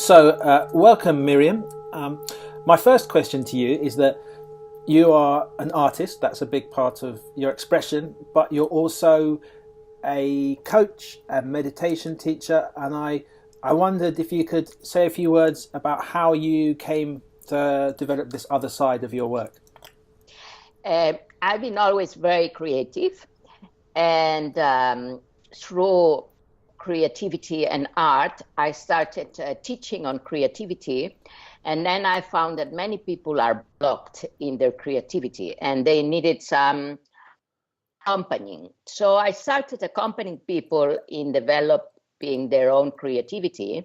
Welcome, Miriam. My first question to you is that you are an artist, that's a big part of your expression, but you're also a coach, a meditation teacher, and I wondered if you could say a few words about how you came to develop this other side of your work. I've been always very creative, and through creativity and art, I started teaching on creativity. And then I found that many people are blocked in their creativity and they needed some accompanying. So I started accompanying people in developing their own creativity,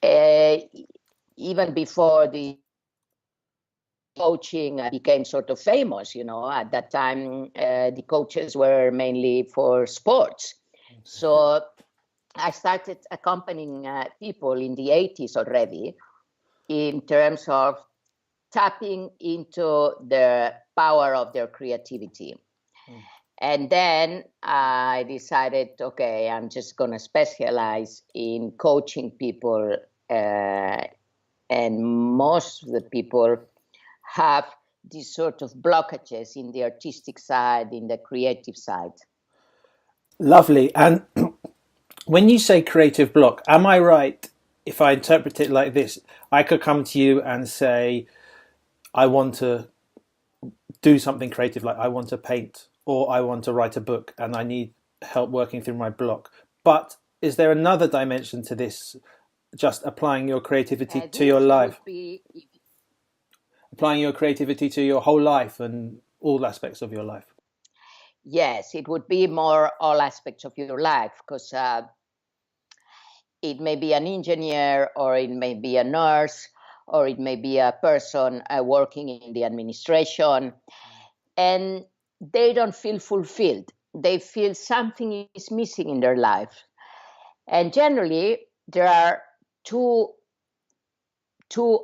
uh, even before the coaching became sort of famous. At that time, the coaches were mainly for sports. So I started accompanying people in the 80s already in terms of tapping into the power of their creativity. And then I decided, okay, I'm just going to specialize in coaching people. And most of the people have these sort of blockages in the artistic side, in the creative side. Lovely. And when you say creative block, am I right if I interpret it like this? I could come to you and say, I want to do something creative, like I want to paint or I want to write a book and I need help working through my block. But is there another dimension to this, just applying your creativity to your life? Applying your creativity to your whole life and all aspects of your life. Yes, it would be more all aspects of your life, because it may be an engineer, or it may be a nurse, or it may be a person working in the administration, and they don't feel fulfilled. They feel something is missing in their life. And generally, there are two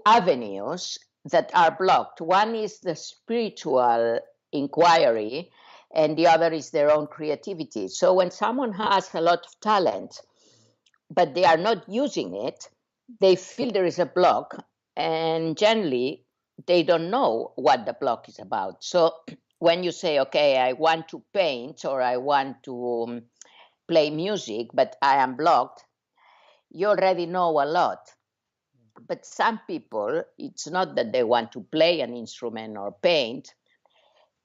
avenues that are blocked. One is the spiritual inquiry, and the other is their own creativity. So when someone has a lot of talent, but they are not using it, they feel there is a block, and generally they don't know what the block is about. So when you say, okay, I want to paint or I want to play music, but I am blocked, you already know a lot. But some people, it's not that they want to play an instrument or paint,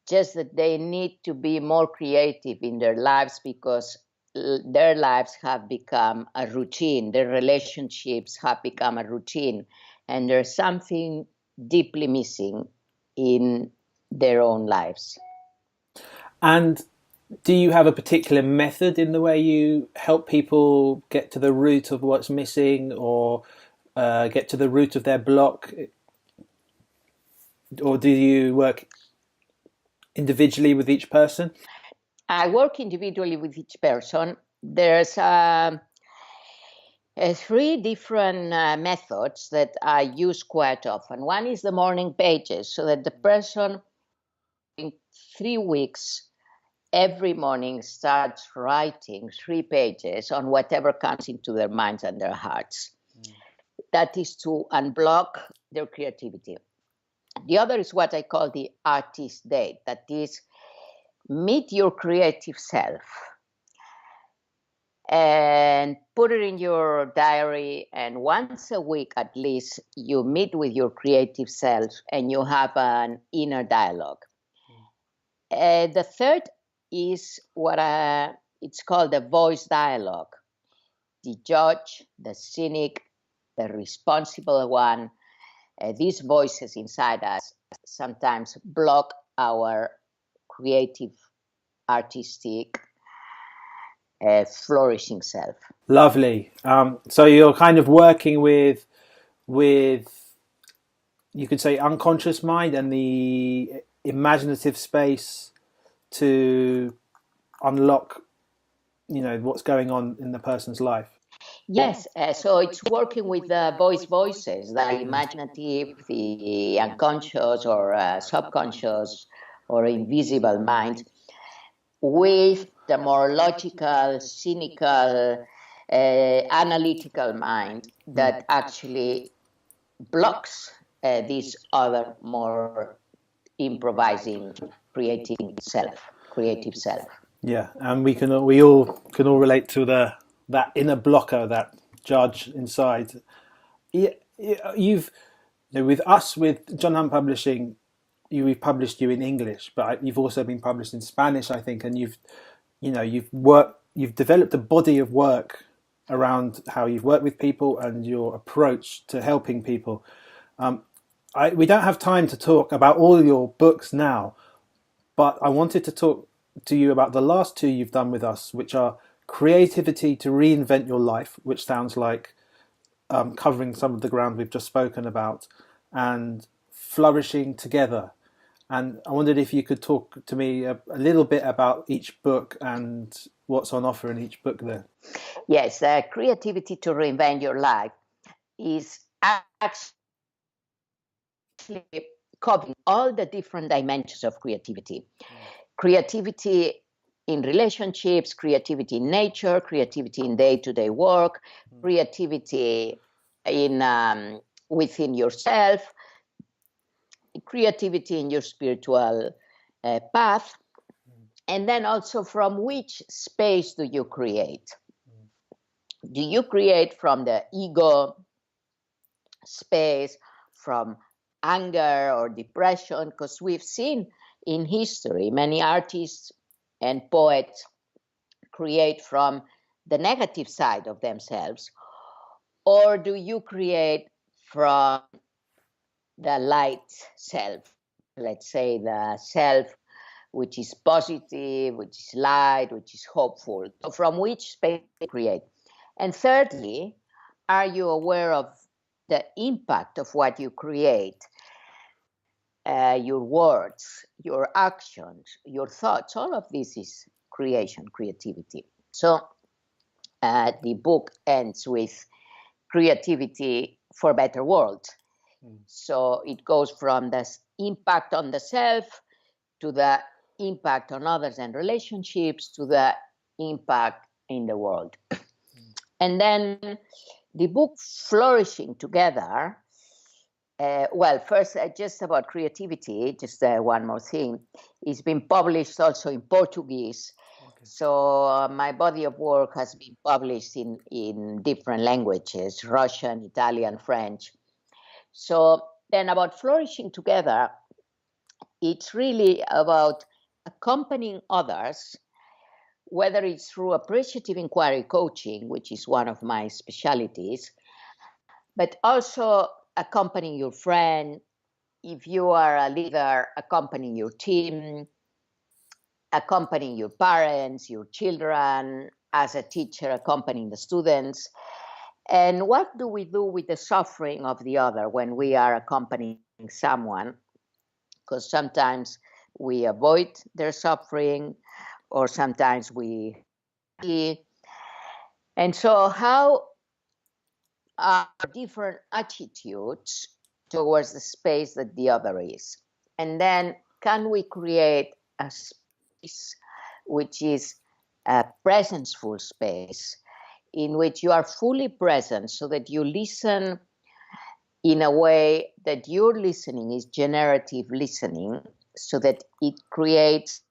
just that they need to be more creative in their lives, because their lives have become a routine. Their relationships have become a routine, and there's something deeply missing in their own lives. And do you have a particular method in the way you help people get to the root of what's missing, or get to the root of their block? Or do you work individually with each person? I work individually with each person. There's three different methods that I use quite often. One is the morning pages, so that the person in 3 weeks every morning starts writing 3 pages on whatever comes into their minds and their hearts. That is to unblock their creativity. The other is what I call the artist date. That is, meet your creative self and put it in your diary, and once a week at least you meet with your creative self and you have an inner dialogue. The third is what it's called the voice dialogue. The judge, the cynic, the responsible one, these voices inside us sometimes block our creative, artistic, flourishing self. Lovely. So you're kind of working with you could say unconscious mind and the imaginative space to unlock, what's going on in the person's life. Yes, so it's working with the voices, the imaginative, the unconscious or subconscious or invisible mind, with the more logical, cynical, analytical mind that actually blocks this other more improvising, creative self. Yeah, and we all can all relate to that inner blocker, that judge inside. Yeah, you've with us with John Hunt Publishing, we've published you in English, but you've also been published in Spanish, I think, and you've developed a body of work around how you've worked with people and your approach to helping people. We don't have time to talk about all your books now, but I wanted to talk to you about the last two you've done with us, which are Creativity to Reinvent Your Life, which sounds like covering some of the ground we've just spoken about, and Flourishing Together. And I wondered if you could talk to me a little bit about each book and what's on offer in each book there. Yes, Creativity to Reinvent Your Life is actually covering all the different dimensions of creativity. Creativity in relationships, creativity in nature, creativity in day-to-day work, creativity in within yourself, creativity in your spiritual path, and then also from which space do you create? Do you create from the ego space, from anger or depression? Because we've seen in history many artists and poets create from the negative side of themselves. Or do you create from the light self, let's say the self which is positive, which is light, which is hopeful? So from which space you create? And thirdly, are you aware of the impact of what you create? Your words, your actions, your thoughts, all of this is creation, creativity. So the book ends with creativity for a better world. So it goes from the impact on the self to the impact on others and relationships to the impact in the world. And then the book Flourishing Together, first, just about creativity, just one more thing. It's been published also in Portuguese. Okay. So my body of work has been published in different languages, Russian, Italian, French. So then about Flourishing Together, it's really about accompanying others, whether it's through appreciative inquiry coaching, which is one of my specialties, but also accompanying your friend. If you are a leader, accompanying your team, accompanying your parents, your children, as a teacher, accompanying the students. And what do we do with the suffering of the other when we are accompanying someone? Because sometimes we avoid their suffering, or sometimes we. And so, how are different attitudes towards the space that the other is? And then, can we create a space which is a presenceful space in which you are fully present, so that you listen in a way that your listening is generative listening, so that it creates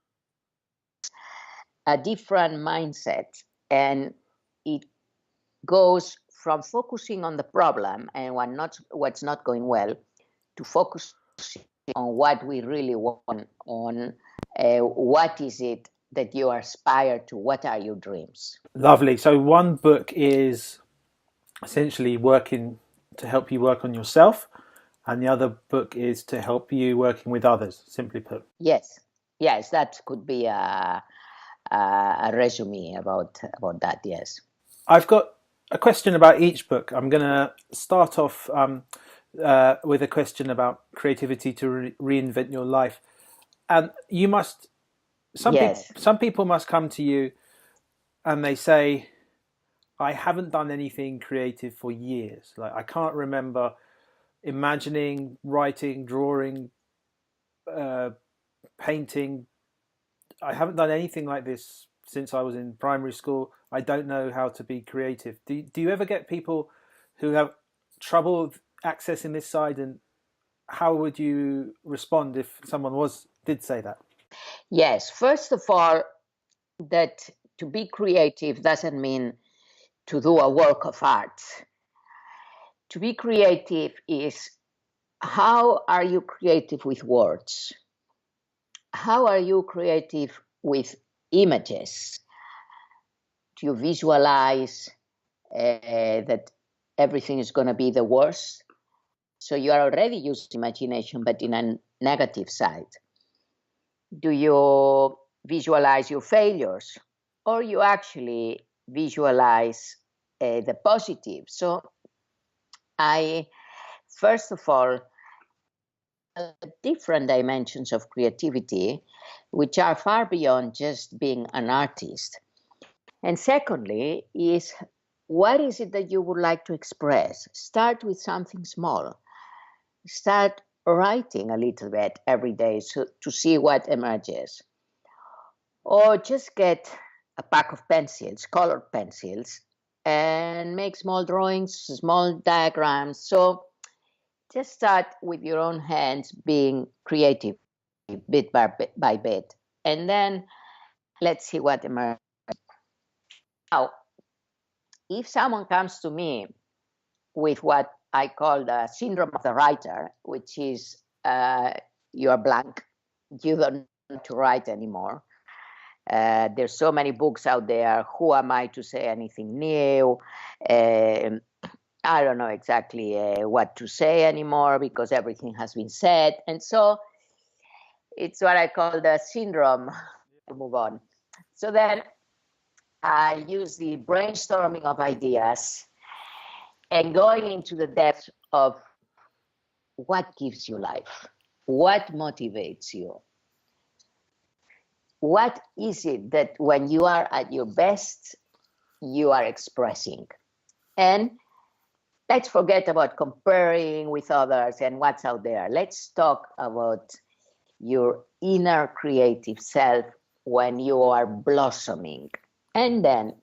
a different mindset, and it goes from focusing on the problem and what's not going well to focus on what we really want, on what is it that you aspire to, what are your dreams. Lovely. So one book is essentially working to help you work on yourself, and the other book is to help you working with others, simply put. Yes, that could be a resume about that. Yes. I've got a question about each book. I'm going to start off with a question about creativity to reinvent your life. And you must, some people must come to you and they say, I haven't done anything creative for years. Like, I can't remember imagining, writing, drawing, painting. I haven't done anything like this since I was in primary school. I don't know how to be creative. Do you ever get people who have trouble accessing this side, and how would you respond if someone did say that? Yes, first of all, that to be creative doesn't mean to do a work of art. To be creative is, how are you creative with words? How are you creative with images? Do you visualize that everything is going to be the worst? So you are already using imagination, but in a negative side. Do you visualize your failures, or you actually visualize the positive? So I, first of all, different dimensions of creativity, which are far beyond just being an artist. And secondly, is what is it that you would like to express? Start with something small. Start writing a little bit every day to see what emerges. Or just get a pack of pencils, colored pencils, and make small drawings, small diagrams. So just start with your own hands being creative bit by bit. And then let's see what emerges. Now, if someone comes to me with what I call the syndrome of the writer, which is you're blank, you don't want to write anymore. There's so many books out there. Who am I to say anything new? I don't know exactly what to say anymore because everything has been said. And so it's what I call the syndrome to move on. So then I use the brainstorming of ideas and going into the depth of what gives you life, what motivates you. What is it that when you are at your best, you are expressing? And let's forget about comparing with others and what's out there. Let's talk about your inner creative self when you are blossoming, and then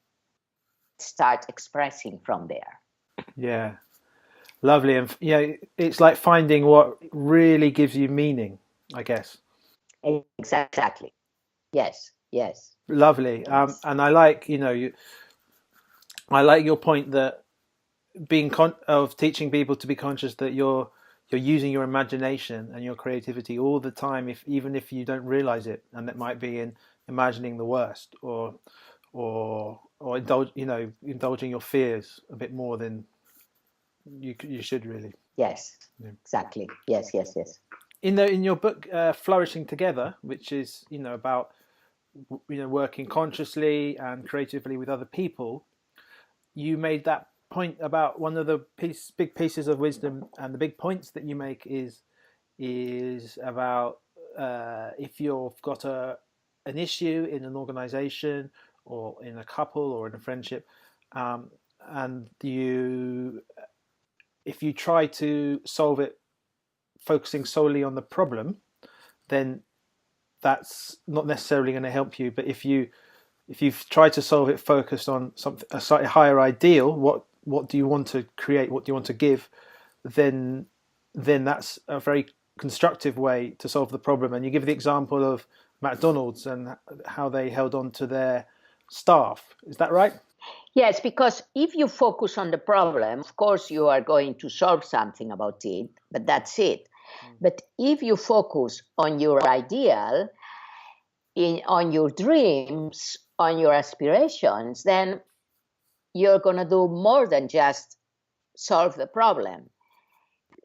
start expressing from there. Yeah, lovely. And yeah, it's like finding what really gives you meaning, I guess. Exactly. Yes, yes, Lovely. yes. And I like, I like your point that of teaching people to be conscious that you're using your imagination and your creativity all the time, if even if you don't realize it, and that might be in imagining the worst, or indulging your fears a bit more than you should really. Yes, Yeah. exactly. Yes, yes, yes. In your book, Flourishing Together, which is about working consciously and creatively with other people, you made that point about one of the big pieces of wisdom, and the big points that you make is about if you've got an issue in an organization or in a couple or in a friendship, and if you try to solve it focusing solely on the problem, then that's not necessarily going to help you. But if you've tried to solve it focused on a slightly higher ideal, what do you want to create, what do you want to give, then that's a very constructive way to solve the problem. And you give the example of McDonald's and how they held on to their staff. Is that right? Yes, because if you focus on the problem, of course you are going to solve something about it, but that's it. But if you focus on your ideal, on your dreams, on your aspirations, then you're going to do more than just solve the problem.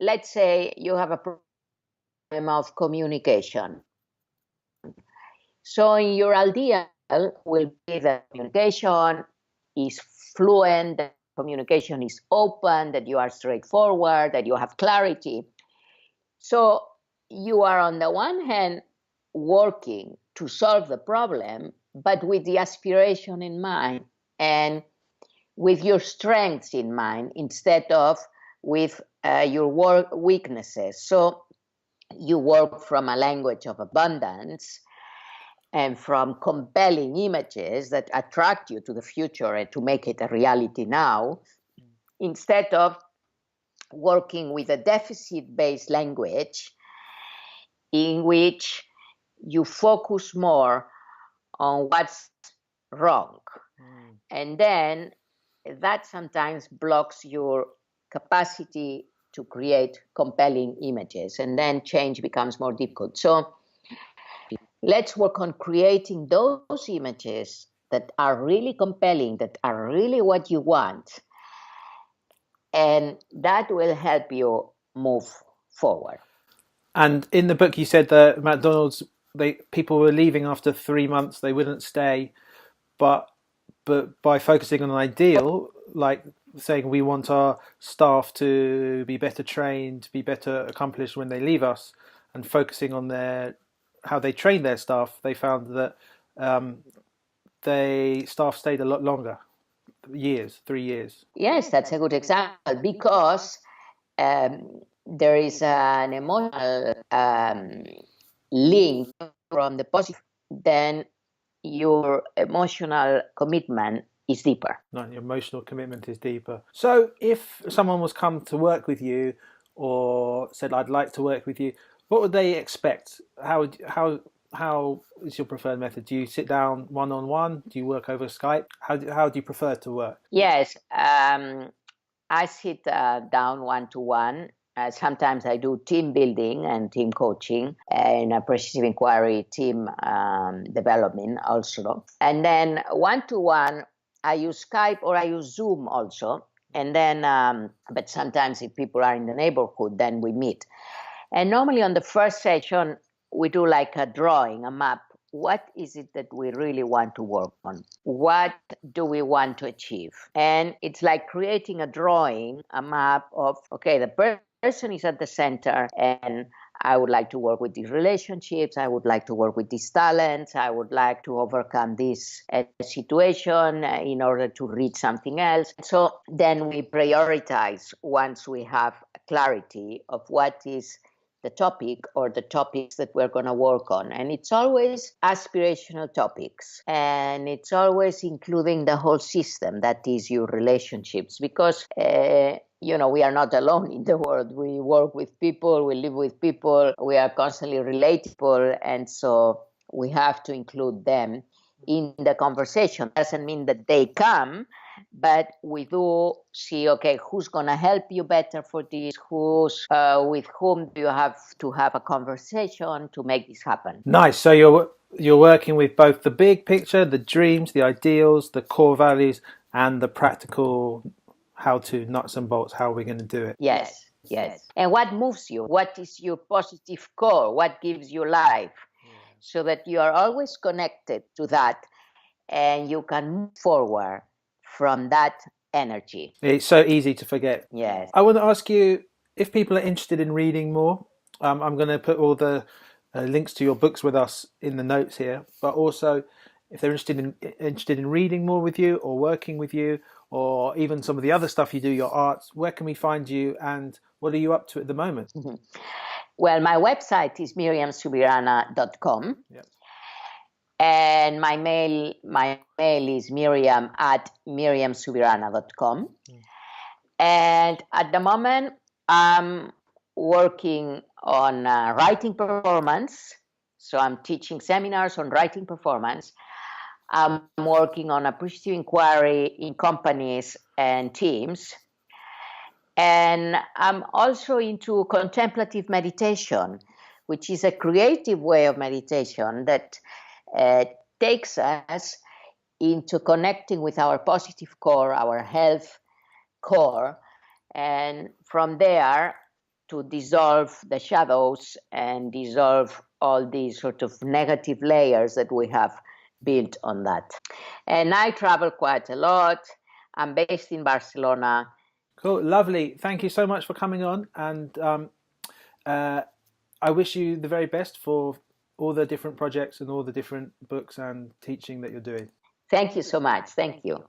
Let's say you have a problem of communication. So in your ideal will be that communication is fluent, that communication is open, that you are straightforward, that you have clarity. So you are on the one hand working to solve the problem, but with the aspiration in mind and with your strengths in mind instead of with your weaknesses. So you work from a language of abundance, and from compelling images that attract you to the future and to make it a reality now, instead of working with a deficit-based language in which you focus more on what's wrong. And then that sometimes blocks your capacity to create compelling images, and then change becomes more difficult. So let's work on creating those images that are really compelling, that are really what you want, and that will help you move forward. And in the book, you said that McDonald's, people were leaving after 3 months; they wouldn't stay. But by focusing on an ideal, like saying we want our staff to be better trained, be better accomplished when they leave us, and focusing on how they train their staff, they found that staff stayed a lot longer, 3 years. Yes, that's a good example, because there is an emotional link from the positive, then your emotional commitment is deeper. No, your emotional commitment is deeper. So if someone was come to work with you or said, I'd like to work with you, what would they expect? How is your preferred method? Do you sit down one-on-one? Do you work over Skype? How do you prefer to work? Yes, I sit down one-to-one. Sometimes I do team building and team coaching and appreciative inquiry, team development also. And then one-to-one, I use Skype or I use Zoom also. And then, but sometimes if people are in the neighborhood, then we meet. And normally on the first session, we do like a drawing, a map. What is it that we really want to work on? What do we want to achieve? And it's like creating a drawing, a map of, okay, the person is at the center, and I would like to work with these relationships. I would like to work with these talents. I would like to overcome this situation in order to reach something else. So then we prioritize once we have clarity of what is the topic or the topics that we're going to work on. And it's always aspirational topics. And it's always including the whole system, that is your relationships. Because, we are not alone in the world. We work with people, we live with people, we are constantly relatable. And so we have to include them in the conversation. Doesn't mean that they come, but we do see, okay, who's going to help you better for this? With whom do you have to have a conversation to make this happen? Nice. So you're working with both the big picture, the dreams, the ideals, the core values, and the practical how-to nuts and bolts, how we're going to do it. Yes. And what moves you? What is your positive core? What gives you life? So that you are always connected to that and you can move forward from that energy. It's so easy to forget. Yes. I want to ask you, if people are interested in reading more, I'm going to put all the links to your books with us in the notes here, but also if they're interested in reading more with you or working with you, or even some of the other stuff you do, your arts, where can we find you and what are you up to at the moment? Mm-hmm. Well, my website is miriamsubirana.com. Yep. And my mail is miriam@miriamsubirana.com. And at the moment, I'm working on writing performance. So I'm teaching seminars on writing performance. I'm working on appreciative inquiry in companies and teams. And I'm also into contemplative meditation, which is a creative way of meditation that takes us into connecting with our positive core, our health core, and from there to dissolve the shadows and dissolve all these sort of negative layers that we have built on that. And I travel quite a lot. I'm based in Barcelona. Cool, lovely. Thank you so much for coming on, and I wish you the very best for all the different projects and all the different books and teaching that you're doing. Thank you so much. Thank you.